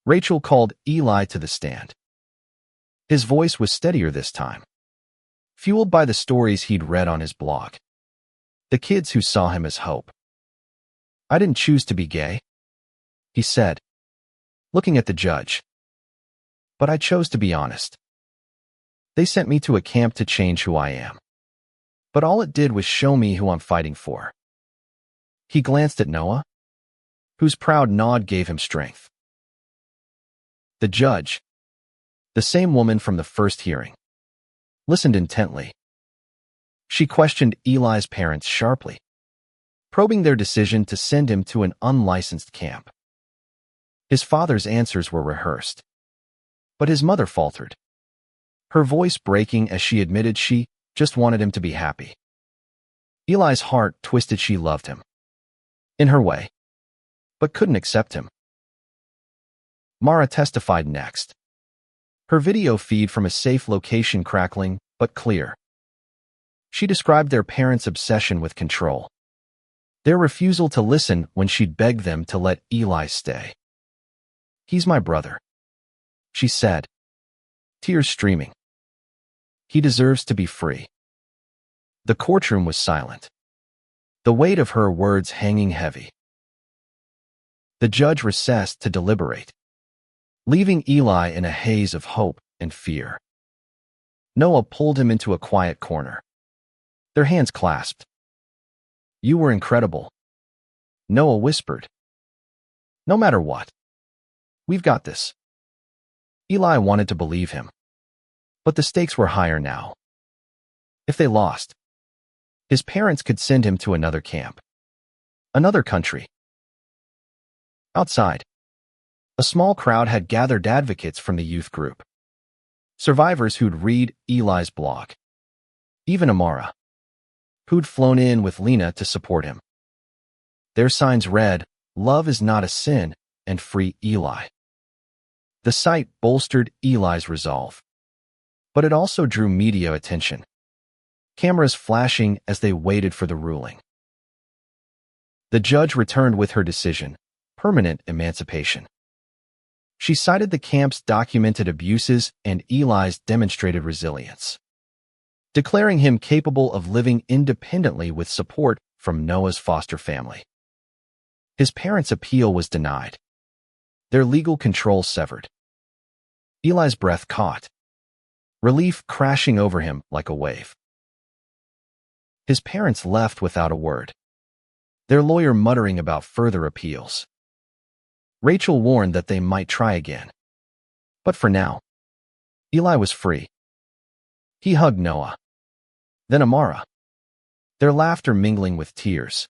S1: Rachel called Eli to the stand. His voice was steadier this time, fueled by the stories he'd read on his blog. The kids who saw him as hope. "I didn't choose to be gay," he said, looking at the judge. "But I chose to be honest. They sent me to a camp to change who I am. But all it did was show me who I'm fighting for." He glanced at Noah, whose proud nod gave him strength. The judge, the same woman from the first hearing, listened intently. She questioned Eli's parents sharply, probing their decision to send him to an unlicensed camp. His father's answers were rehearsed, but his mother faltered, her voice breaking as she admitted she just wanted him to be happy. Eli's heart twisted. She loved him, in her way, but couldn't accept him. Mara testified next, her video feed from a safe location crackling but clear. She described their parents' obsession with control, their refusal to listen when she'd begged them to let Eli stay. "He's my brother," she said, tears streaming. "He deserves to be free." The courtroom was silent, the weight of her words hanging heavy. The judge recessed to deliberate, leaving Eli in a haze of hope and fear. Noah pulled him into a quiet corner, their hands clasped. "You were incredible," Noah whispered. "No matter what, we've got this." Eli wanted to believe him, but the stakes were higher now. If they lost, his parents could send him to another camp, another country. Outside, a small crowd had gathered, advocates from the youth group, survivors who'd read Eli's blog, even Amara, who'd flown in with Lena to support him. Their signs read, "Love is not a sin," and "Free Eli." The sight bolstered Eli's resolve, but it also drew media attention, cameras flashing as they waited for the ruling. The judge returned with her decision, permanent emancipation. She cited the camp's documented abuses and Eli's demonstrated resilience, declaring him capable of living independently with support from Noah's foster family. His parents' appeal was denied, their legal control severed. Eli's breath caught, relief crashing over him like a wave. His parents left without a word, their lawyer muttering about further appeals. Rachel warned that they might try again. But for now, Eli was free. He hugged Noah. Then Amara. Their laughter mingling with tears.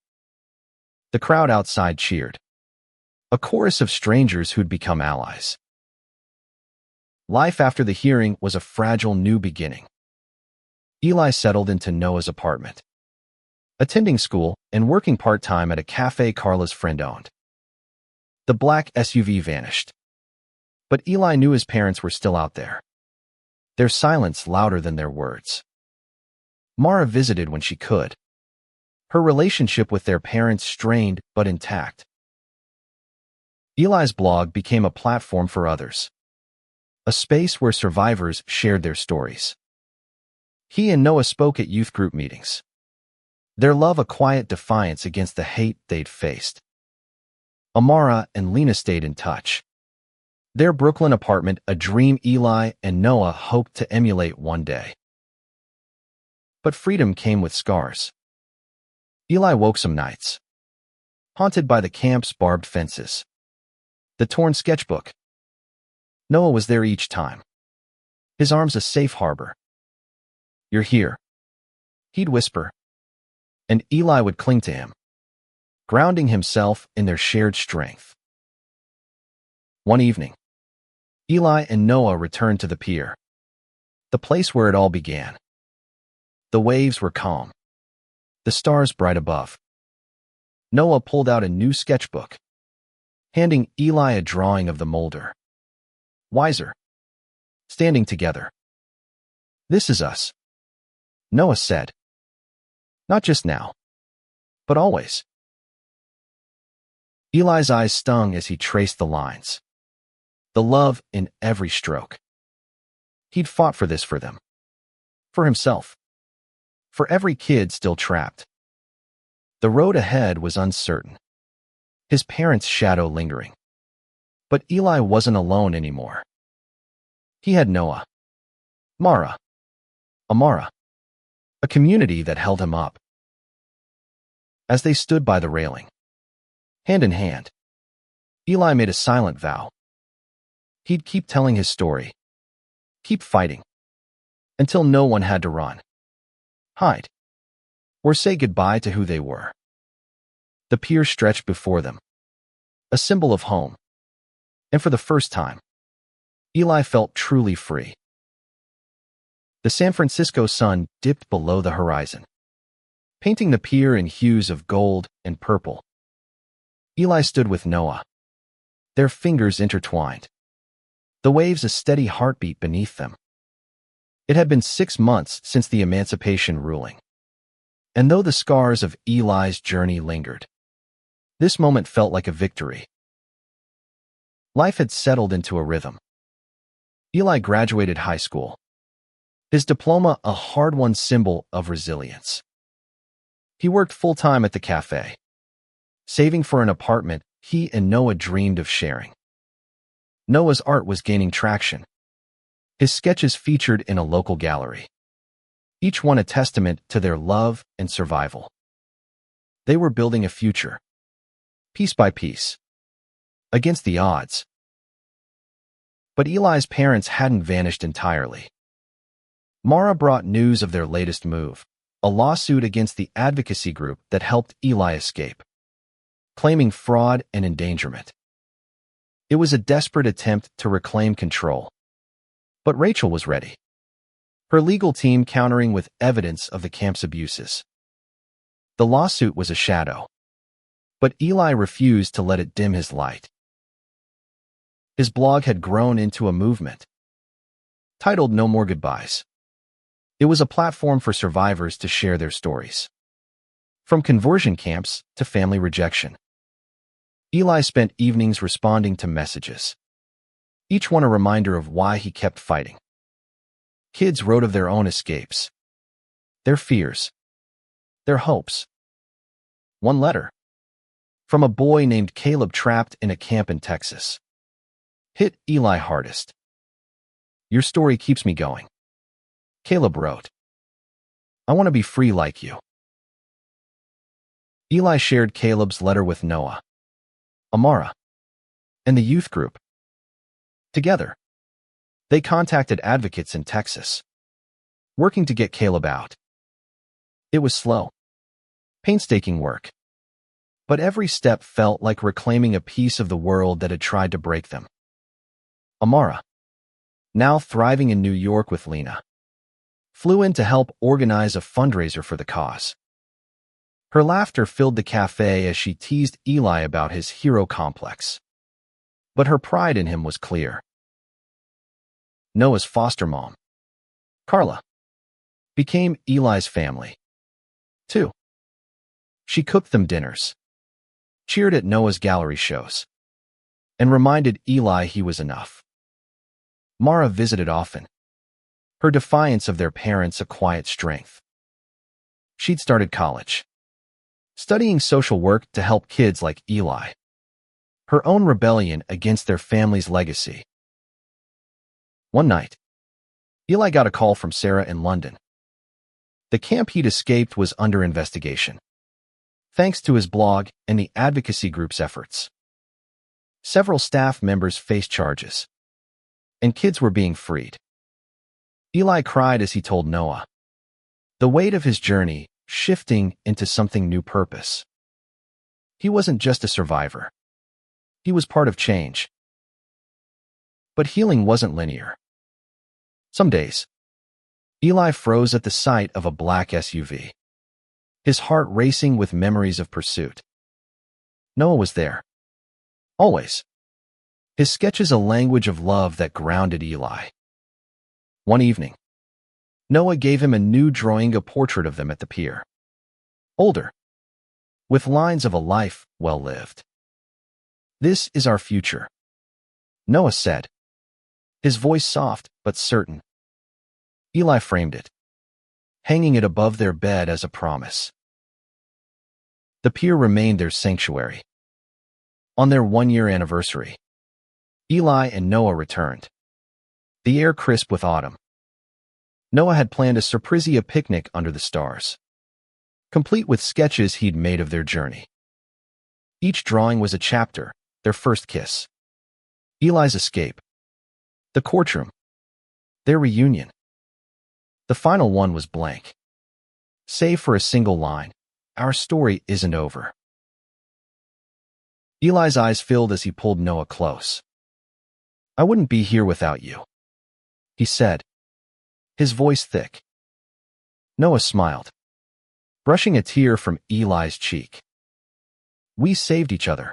S1: The crowd outside cheered. A chorus of strangers who'd become allies. Life after the hearing was a fragile new beginning. Eli settled into Noah's apartment, attending school and working part-time at a cafe Carla's friend owned. The black SUV vanished. But Eli knew his parents were still out there, their silence louder than their words. Mara visited when she could. Her relationship with their parents strained but intact. Eli's blog became a platform for others, a space where survivors shared their stories. He and Noah spoke at youth group meetings, their love a quiet defiance against the hate they'd faced. Amara and Lena stayed in touch, their Brooklyn apartment a dream Eli and Noah hoped to emulate one day. But freedom came with scars. Eli woke some nights, haunted by the camp's barbed fences, the torn sketchbook. Noah was there each time, his arms a safe harbor. "You're here," he'd whisper, and Eli would cling to him, grounding himself in their shared strength. One evening, Eli and Noah returned to the pier, the place where it all began. The waves were calm, the stars bright above. Noah pulled out a new sketchbook, handing Eli a drawing of the molder. Wiser, standing together. "This is us," Noah said. "Not just now, but always." Eli's eyes stung as he traced the lines, the love in every stroke. He'd fought for this for them, for himself, for every kid still trapped. The road ahead was uncertain, his parents' shadow lingering. But Eli wasn't alone anymore. He had Noah, Mara, Amara, a community that held him up. As they stood by the railing, hand in hand, Eli made a silent vow. He'd keep telling his story, keep fighting, until no one had to run, hide, or say goodbye to who they were. The pier stretched before them, a symbol of home. And for the first time, Eli felt truly free. The San Francisco sun dipped below the horizon, painting the pier in hues of gold and purple. Eli stood with Noah, their fingers intertwined, the waves a steady heartbeat beneath them. It had been 6 months since the emancipation ruling, and though the scars of Eli's journey lingered, this moment felt like a victory. Life had settled into a rhythm. Eli graduated high school, his diploma a hard-won symbol of resilience. He worked full-time at the cafe, saving for an apartment he and Noah dreamed of sharing. Noah's art was gaining traction, his sketches featured in a local gallery, each one a testament to their love and survival. They were building a future, piece by piece, against the odds. But Eli's parents hadn't vanished entirely. Mara brought news of their latest move, a lawsuit against the advocacy group that helped Eli escape, claiming fraud and endangerment. It was a desperate attempt to reclaim control. But Rachel was ready, her legal team countering with evidence of the camp's abuses. The lawsuit was a shadow, but Eli refused to let it dim his light. His blog had grown into a movement, titled No More Goodbyes. It was a platform for survivors to share their stories, from conversion camps to family rejection. Eli spent evenings responding to messages, each one a reminder of why he kept fighting. Kids wrote of their own escapes, their fears, their hopes. One letter, from a boy named Caleb trapped in a camp in Texas, hit Eli hardest. "Your story keeps me going," Caleb wrote. "I want to be free like you." Eli shared Caleb's letter with Noah, Amara, and the youth group. Together, they contacted advocates in Texas, working to get Caleb out. It was slow, painstaking work, but every step felt like reclaiming a piece of the world that had tried to break them. Amara, now thriving in New York with Lena, flew in to help organize a fundraiser for the cause. Her laughter filled the cafe as she teased Eli about his hero complex. But her pride in him was clear. Noah's foster mom, Carla, became Eli's family, too. She cooked them dinners, cheered at Noah's gallery shows, and reminded Eli he was enough. Mara visited often, her defiance of their parents a quiet strength. She'd started college, studying social work to help kids like Eli, her own rebellion against their family's legacy. One night, Eli got a call from Sarah in London. The camp he'd escaped was under investigation, thanks to his blog and the advocacy group's efforts. Several staff members faced charges, and kids were being freed. Eli cried as he told Noah, the weight of his journey shifting into something new purpose. He wasn't just a survivor. He was part of change. But healing wasn't linear. Some days, Eli froze at the sight of a black SUV, his heart racing with memories of pursuit. Noah was there, always, his sketches a language of love that grounded Eli. One evening, Noah gave him a new drawing, a portrait of them at the pier. Older, with lines of a life well lived. This is our future, Noah said, his voice soft but certain. Eli framed it, hanging it above their bed as a promise. The pier remained their sanctuary. On their one-year anniversary, Eli and Noah returned, the air crisp with autumn. Noah had planned a surprise picnic under the stars, complete with sketches he'd made of their journey. Each drawing was a chapter, their first kiss, Eli's escape, the courtroom, their reunion. The final one was blank. Save for a single line, our story isn't over. Eli's eyes filled as he pulled Noah close. I wouldn't be here without you, he said, his voice thick. Noah smiled, brushing a tear from Eli's cheek. We saved each other.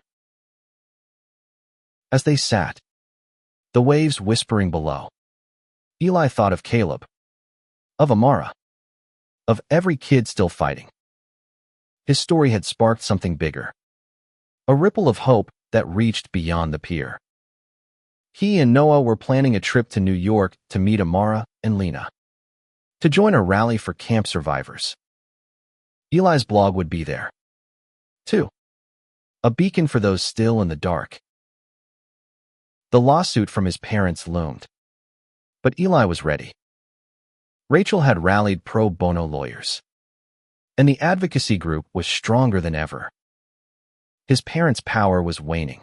S1: As they sat, the waves whispering below, Eli thought of Caleb, of Amara, of every kid still fighting. His story had sparked something bigger, a ripple of hope that reached beyond the pier. He and Noah were planning a trip to New York to meet Amara and Lena, to join a rally for camp survivors. Eli's blog would be there, too, a beacon for those still in the dark. The lawsuit from his parents loomed, but Eli was ready. Rachel had rallied pro bono lawyers, and the advocacy group was stronger than ever. His parents' power was waning,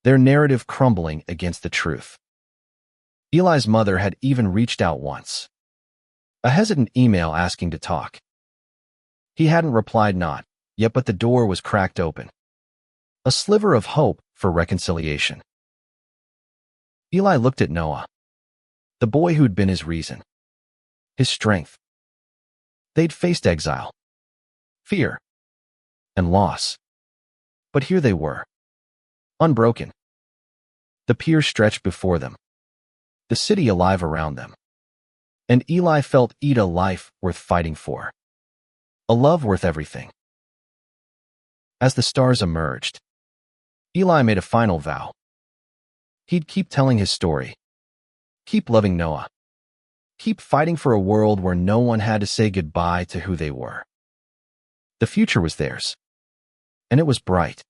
S1: their narrative crumbling against the truth. Eli's mother had even reached out once, a hesitant email asking to talk. He hadn't replied not yet, but the door was cracked open, a sliver of hope for reconciliation. Eli looked at Noah, the boy who'd been his reason, his strength. They'd faced exile, fear, and loss. But here they were, unbroken. The pier stretched before them, the city alive around them. And Eli felt he'd a life worth fighting for, a love worth everything. As the stars emerged, Eli made a final vow. He'd keep telling his story, keep loving Noah, keep fighting for a world where no one had to say goodbye to who they were. The future was theirs, and it was bright.